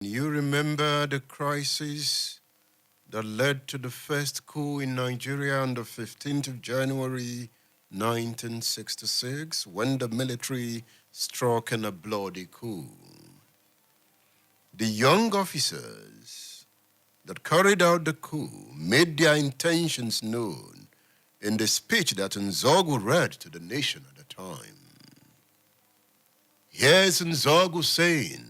You remember the crisis that led to the first coup in Nigeria on the 15th of January 1966 when the military struck in a bloody coup. The young officers that carried out the coup made their intentions known in the speech that Nzeogwu read to the nation at the time. Here's Nzeogwu saying,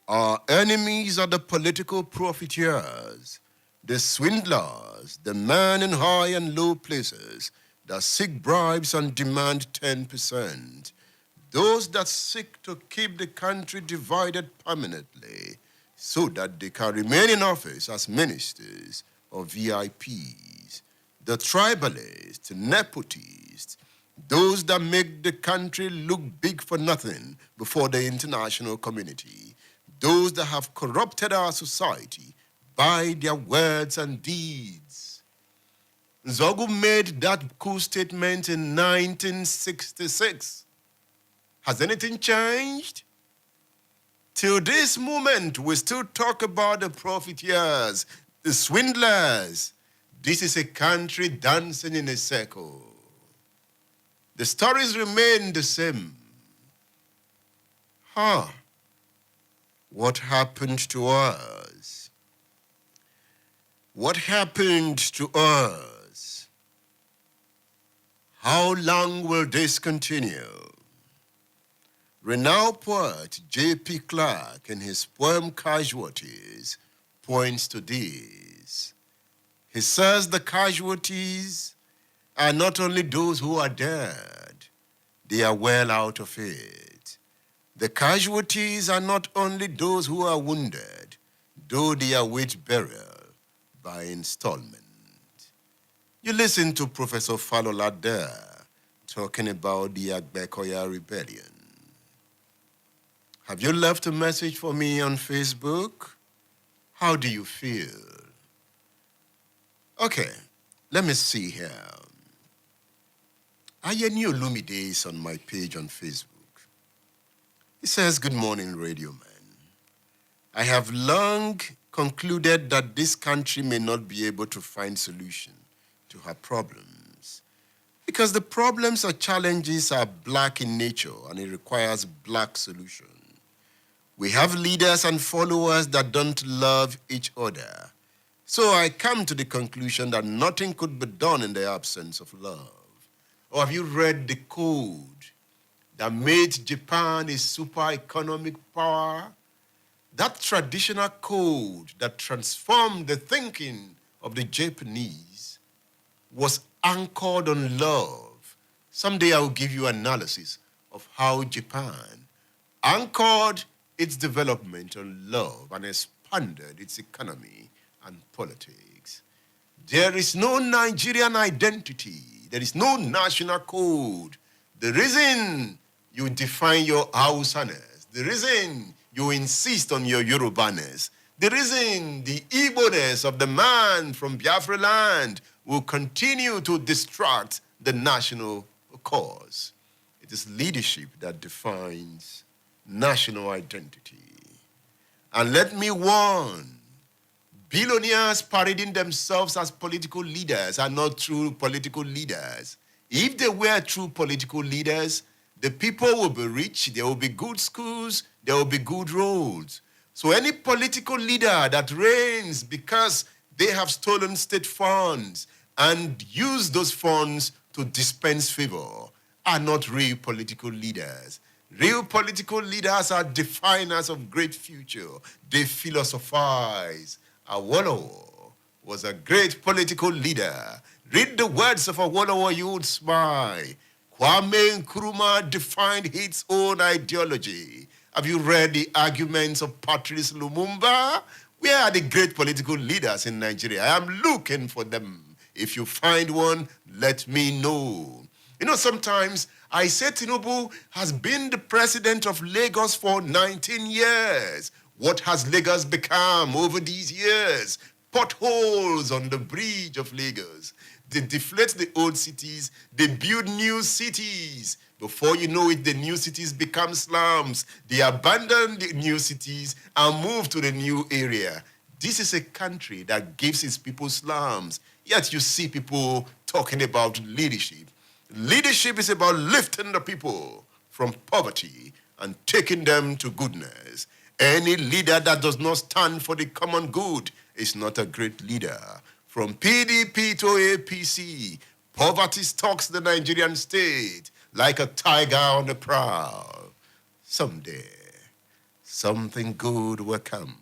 "Our enemies are the political profiteers, the swindlers, the men in high and low places that seek bribes and demand 10%, those that seek to keep the country divided permanently so that they can remain in office as ministers or VIPs, the tribalists, nepotists, those that make the country look big for nothing before the international community, those that have corrupted our society by their words and deeds." Nzeogwu made that coup statement in 1966. Has anything changed? Till this moment, we still talk about the profiteers, the swindlers. This is a country dancing in a circle. The stories remain the same. What happened to us? What happened to us? How long will this continue? Renowned poet J.P. Clark, in his poem Casualties, points to this. He says the casualties are not only those who are dead, they are well out of it. The casualties are not only those who are wounded, though they await burial by installment. You listen to Professor Falola there talking about the Agbekoya rebellion. Have you left a message for me on Facebook? How do you feel? Okay, let me see here. Ayeni Olumide is on my page on Facebook. He says, "Good morning, Radio Man. I have long concluded that this country may not be able to find solution to her problems because the problems or challenges are black in nature and it requires black solution. We have leaders and followers that don't love each other. So I come to the conclusion that nothing could be done in the absence of love." Or have you read the code that made Japan a super economic power? That traditional code that transformed the thinking of the Japanese was anchored on love. Someday I will give you analysis of how Japan anchored its development on love and expanded its economy and politics. There is no Nigerian identity. There is no national code. The reason you define your Hausaness, the reason you insist on your Yorubaness, the reason the Igbo-ness of the man from Biafra land will continue to distract the national cause. It is leadership that defines national identity. And let me warn, billionaires parading themselves as political leaders are not true political leaders. If they were true political leaders, the people will be rich, there will be good schools, there will be good roads. So any political leader that reigns because they have stolen state funds and use those funds to dispense favor are not real political leaders. Real political leaders are definers of great future. They philosophize. Awolowo was a great political leader. Read the words of Awolowo, you would smile. Kwame Nkrumah defined his own ideology. Have you read the arguments of Patrice Lumumba? Where are the great political leaders in Nigeria? I am looking for them. If you find one, let me know. You know, sometimes I say Tinubu has been the president of Lagos for 19 years. What has Lagos become over these years? Potholes on the bridge of Lagos. They deflate the old cities. They build new cities. Before you know it, the new cities become slums. They abandon the new cities and move to the new area. This is a country that gives its people slums. Yet you see people talking about leadership. Leadership is about lifting the people from poverty and taking them to goodness. Any leader that does not stand for the common good is not a great leader. From PDP to APC, poverty stalks the Nigerian state like a tiger on the prowl. Someday, something good will come.